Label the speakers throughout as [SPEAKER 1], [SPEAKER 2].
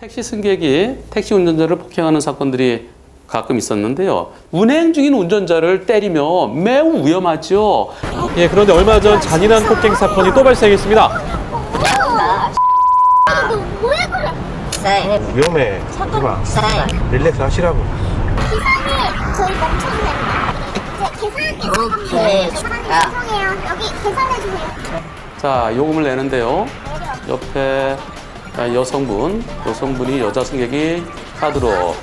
[SPEAKER 1] 택시 승객이 택시 운전자를 폭행하는 사건들이 가끔 있었는데요. 운행 중인 운전자를 때리면 매우 위험하죠.
[SPEAKER 2] 예, 그런데 얼마 전 잔인한 폭행 사건이 또 발생했습니다.
[SPEAKER 3] 위험해. 하지마. 릴렉스 하시라고.
[SPEAKER 4] 저희 멈춰도 됩니다. 이제 계산할게요. 죄송해요. 여기 계산해주세요.
[SPEAKER 1] 자, 요금을 내는데요. 옆에 여성분이 여자 승객이 카드로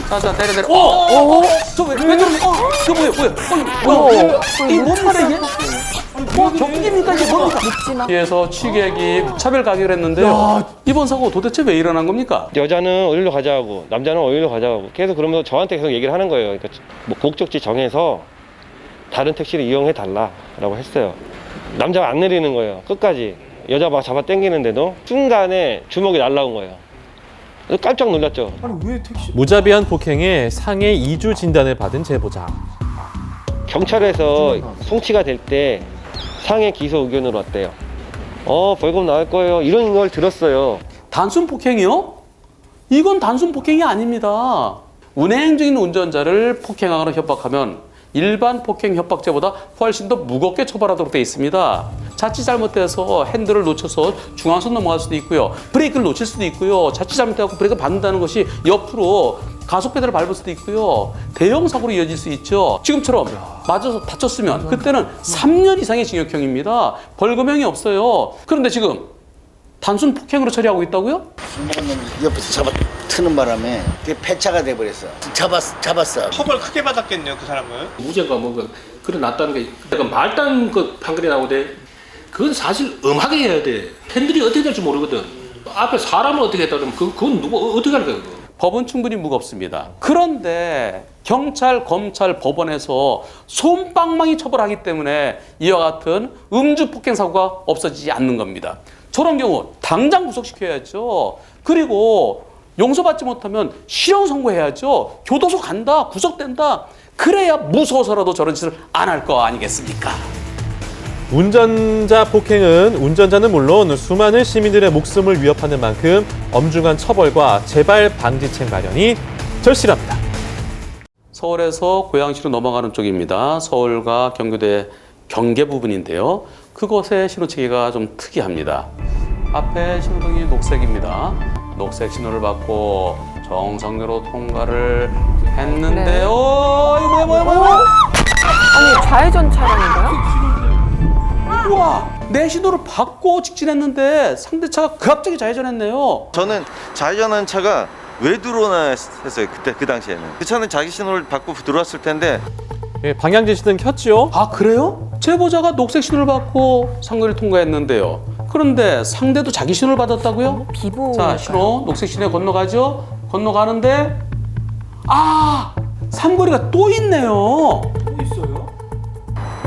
[SPEAKER 1] 자, 때려. 저왜 저러니? 저 뭐야? 이게 뭔 말이야 이게? 경기입니까 이게 뭡니까? 뒤에서 취객이 차별 가격을 했는데요. 이번 사고 도대체 왜 일어난 겁니까?
[SPEAKER 5] 여자는 어디로 가자고 남자는 어디로 가자고 계속 그러면서 저한테 계속 얘기를 하는 거예요. 그러니까 뭐 목적지 정해서 다른 택시를 이용해 달라라고 했어요. 남자가 안 내리는 거예요. 끝까지 여자 막 잡아 당기는데도 순간에 주먹이 날라온 거예요. 그래서 깜짝 놀랐죠.
[SPEAKER 2] 무자비한 폭행에 상해 2주 진단을 받은 제보자.
[SPEAKER 5] 경찰에서 송치가 될 때 상해 기소 의견으로 왔대요. 벌금 나올 거예요. 이런 걸 들었어요.
[SPEAKER 1] 단순 폭행이요? 이건 단순 폭행이 아닙니다. 운행 중인 운전자를 폭행하거나 협박하면 일반 폭행 협박죄보다 훨씬 더 무겁게 처벌하도록 되어 있습니다. 자칫 잘못돼서 핸들을 놓쳐서 중앙선 넘어갈 수도 있고요. 브레이크를 놓칠 수도 있고요. 자칫 잘못해서 브레이크를 밟는다는 것이 옆으로 가속 페달을 밟을 수도 있고요. 대형 사고로 이어질 수 있죠. 지금처럼 맞아서 다쳤으면 그때는 3년 이상의 징역형입니다. 벌금형이 없어요. 그런데 지금 단순 폭행으로 처리하고 있다고요?
[SPEAKER 6] 먹는 옆에서 트는 바람에 그게 폐차가 돼버렸어. 잡았어.
[SPEAKER 3] 처벌 크게 받았겠네요, 그 사람은.
[SPEAKER 7] 무죄가 뭐 그래 놨다는 게 약간 말단 그 판결이 나오대. 그건 사실 엄하게 해야 돼. 팬들이 어떻게 될지 모르거든. 앞에 사람을 어떻게 했다 그러면 그건 누구 어떻게 할 거야 그거.
[SPEAKER 1] 법은 충분히 무겁습니다. 그런데 경찰, 검찰, 법원에서 솜방망이 처벌하기 때문에 이와 같은 음주 폭행 사고가 없어지지 않는 겁니다. 저런 경우 당장 구속시켜야죠. 그리고 용서받지 못하면 실형 선고해야죠. 교도소 간다, 구속된다. 그래야 무서워서라도 저런 짓을 안 할 거 아니겠습니까?
[SPEAKER 2] 운전자 폭행은 운전자는 물론 수많은 시민들의 목숨을 위협하는 만큼 엄중한 처벌과 재발 방지책 마련이 절실합니다.
[SPEAKER 1] 서울에서 고양시로 넘어가는 쪽입니다. 서울과 경기도의 경계 부분인데요. 그곳의 신호체계가 좀 특이합니다. 앞에 신호등이 녹색입니다. 녹색 신호를 받고 정상적으로 통과를 했는데요. 이거 뭐야?
[SPEAKER 8] 아니 좌회전 차량인가요?
[SPEAKER 1] 우와! 내 신호를 받고 직진했는데 상대차가 갑자기 좌회전했네요.
[SPEAKER 9] 저는 좌회전한 차가 왜 들어오나 했어요. 그때 그 당시에는 그 차는 자기 신호를 받고 들어왔을 텐데
[SPEAKER 2] 예, 방향 지시등 켰죠.
[SPEAKER 1] 아, 그래요? 제보자가 녹색 신호를 받고 상거리를 통과했는데요. 그런데 상대도 자기 신호를 받았다고요?
[SPEAKER 8] 비보.
[SPEAKER 1] 자, 신호 녹색 신호에 건너가죠. 건너가는데 삼거리가 또 있네요.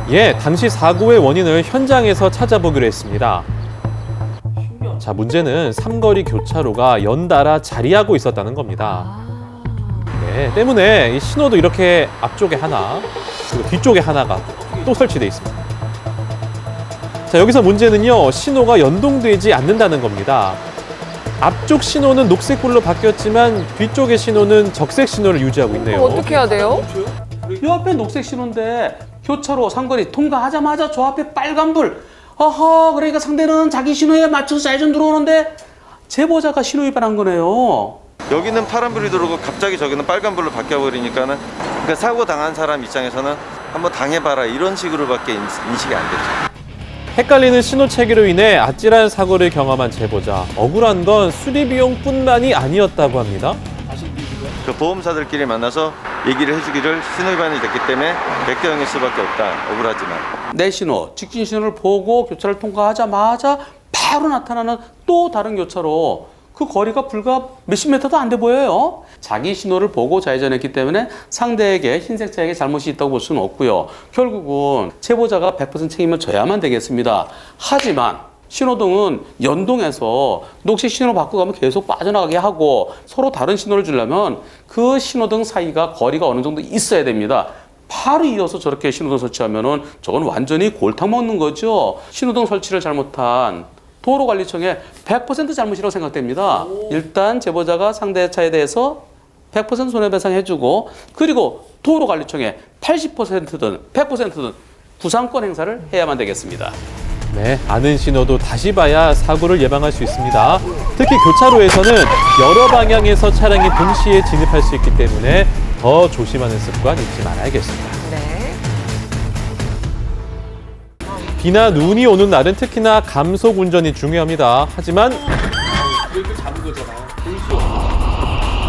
[SPEAKER 2] 예, 당시 사고의 원인을 현장에서 찾아보기로 했습니다. 자, 문제는 삼거리 교차로가 연달아 자리하고 있었다는 겁니다. 네, 때문에 이 신호도 이렇게 앞쪽에 하나, 그리고 뒤쪽에 하나가 또 설치되어 있습니다. 자, 여기서 문제는요, 신호가 연동되지 않는다는 겁니다. 앞쪽 신호는 녹색불로 바뀌었지만 뒤쪽의 신호는 적색 신호를 유지하고 있네요.
[SPEAKER 8] 그럼 어떻게 해야 돼요?
[SPEAKER 1] 이 앞에 녹색 신호인데 교차로 상거리 통과하자마자 저 앞에 빨간불. 어허, 그러니까 상대는 자기 신호에 맞춰서 좌회전 들어오는데 제보자가 신호 위반한 거네요.
[SPEAKER 9] 여기는 파란불이 들어오고 갑자기 저기는 빨간불로 바뀌어버리니까는 그러니까 사고 당한 사람 입장에서는 한번 당해봐라 이런 식으로밖에 인식이 안 되죠.
[SPEAKER 2] 헷갈리는 신호 체계로 인해 아찔한 사고를 경험한 제보자. 억울한 건 수리 비용뿐만이 아니었다고 합니다.
[SPEAKER 9] 그 보험사들끼리 만나서 얘기를 해주기를 신호 위반이 됐기 때문에 백대형일 수밖에 없다. 억울하지만.
[SPEAKER 1] 내 신호, 직진 신호를 보고 교차를 통과하자마자 바로 나타나는 또 다른 교차로 그 거리가 불과 몇십 미터도 안 돼 보여요. 자기 신호를 보고 좌회전했기 때문에 상대에게 흰색 차에게 잘못이 있다고 볼 수는 없고요. 결국은 제보자가 100% 책임을 져야만 되겠습니다. 하지만 신호등은 연동해서 녹색 신호로 바꾸고 가면 계속 빠져나가게 하고 서로 다른 신호를 주려면 그 신호등 사이가 거리가 어느 정도 있어야 됩니다. 바로 이어서 저렇게 신호등 설치하면은 저건 완전히 골탕 먹는 거죠. 신호등 설치를 잘못한 도로관리청에 100% 잘못이라고 생각됩니다. 일단 제보자가 상대 차에 대해서 100% 손해배상해주고 그리고 도로관리청에 80%든 100%든 구상권 행사를 해야만 되겠습니다.
[SPEAKER 2] 네, 아는 신호도 다시 봐야 사고를 예방할 수 있습니다. 특히 교차로에서는 여러 방향에서 차량이 동시에 진입할 수 있기 때문에 더 조심하는 습관 잊지 말아야겠습니다.
[SPEAKER 8] 네.
[SPEAKER 2] 비나 눈이 오는 날은 특히나 감속 운전이 중요합니다. 하지만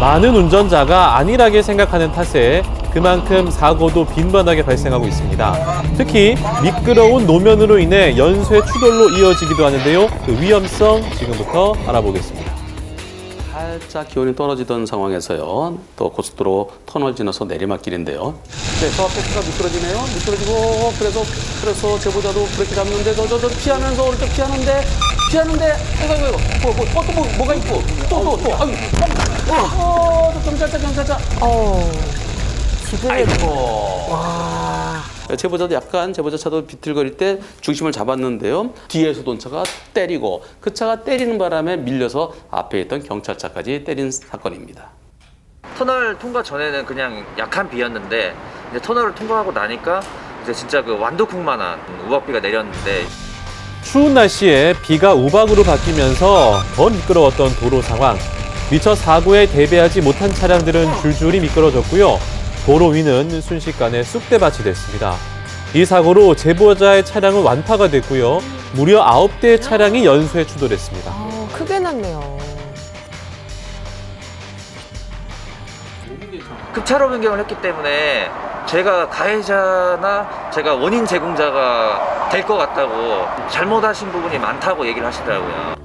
[SPEAKER 2] 많은 운전자가 안일하게 생각하는 탓에 그만큼 사고도 빈번하게 발생하고 있습니다. 특히 미끄러운 노면으로 인해 연쇄 추돌로 이어지기도 하는데요. 그 위험성 지금부터 알아보겠습니다.
[SPEAKER 1] 살짝 기온이 떨어지던 상황에서요. 또 고속도로 터널 지나서 내리막길인데요. 네, 저 앞에 차가 미끄러지네요. 미끄러지고 그래서 제보자도 브레이크 잡는데 저 피하면서 오른쪽 피하는데 이거 뭐가 있고 또 경찰차
[SPEAKER 8] 지그레.
[SPEAKER 1] 와. 제보자도 약간 제보자 차도 비틀거릴 때 중심을 잡았는데요. 뒤에서 온 차가 때리고 그 차가 때리는 바람에 밀려서 앞에 있던 경찰차까지 때린 사건입니다.
[SPEAKER 10] 터널 통과 전에는 그냥 약한 비였는데 이제 터널을 통과하고 나니까 이제 진짜 그 완도국만한 우박비가 내렸는데
[SPEAKER 2] 추운 날씨에 비가 우박으로 바뀌면서 더 미끄러웠던 도로 상황. 미처 사고에 대비하지 못한 차량들은 줄줄이 미끄러졌고요. 도로 위는 순식간에 쑥대밭이 됐습니다. 이 사고로 제보자의 차량은 완파가 됐고요. 무려 9대의 차량이 연쇄 추돌했습니다.
[SPEAKER 8] 크게 났네요.
[SPEAKER 10] 급차로 변경을 했기 때문에 제가 가해자나 제가 원인 제공자가 될 것 같다고 잘못하신 부분이 많다고 얘기를 하시더라고요.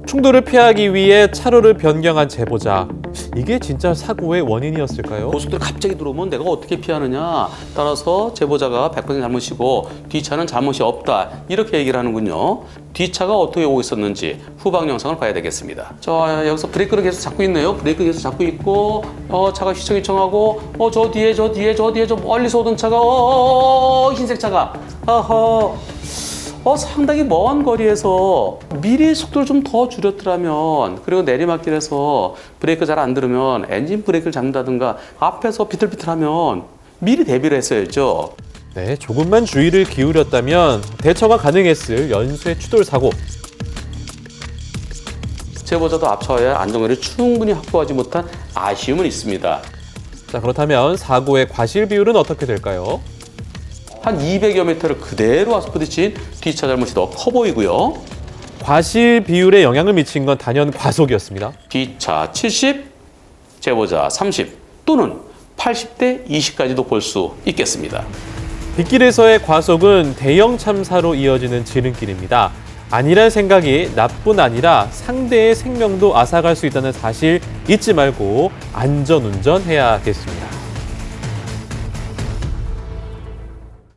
[SPEAKER 2] 충돌을 피하기 위해 차로를 변경한 제보자. 이게 진짜 사고의 원인이었을까요?
[SPEAKER 1] 고속도로 갑자기 들어오면 내가 어떻게 피하느냐. 따라서 제보자가 100% 잘못이고 뒷차는 잘못이 없다. 이렇게 얘기를 하는군요. 뒷차가 어떻게 오고 있었는지 후방 영상을 봐야 되겠습니다. 자, 여기서 브레이크를 계속 잡고 있네요. 브레이크 계속 잡고 있고 차가 휘청휘청하고 저 뒤에 저 멀리서 오던 차가 흰색 차가 상당히 먼 거리에서 미리 속도를 좀 더 줄였더라면 그리고 내리막길에서 브레이크 잘 안 들으면 엔진 브레이크를 잡는다든가 앞에서 비틀비틀하면 미리 대비를 했어야죠.
[SPEAKER 2] 네, 조금만 주의를 기울였다면 대처가 가능했을 연쇄 추돌 사고.
[SPEAKER 1] 제보자도 앞차와의 안전거리를 충분히 확보하지 못한 아쉬움은 있습니다.
[SPEAKER 2] 자, 그렇다면 사고의 과실 비율은 어떻게 될까요?
[SPEAKER 1] 한 200여 미터를 그대로 와서 부딪힌 뒷차 잘못이 더 커 보이고요.
[SPEAKER 2] 과실 비율에 영향을 미친 건 단연 과속이었습니다.
[SPEAKER 1] 뒷차 70, 제보자 30 또는 80대 20까지도 볼 수 있겠습니다.
[SPEAKER 2] 빗길에서의 과속은 대형 참사로 이어지는 지름길입니다. 안일한 생각이 나뿐 아니라 상대의 생명도 앗아갈 수 있다는 사실 잊지 말고 안전운전해야겠습니다.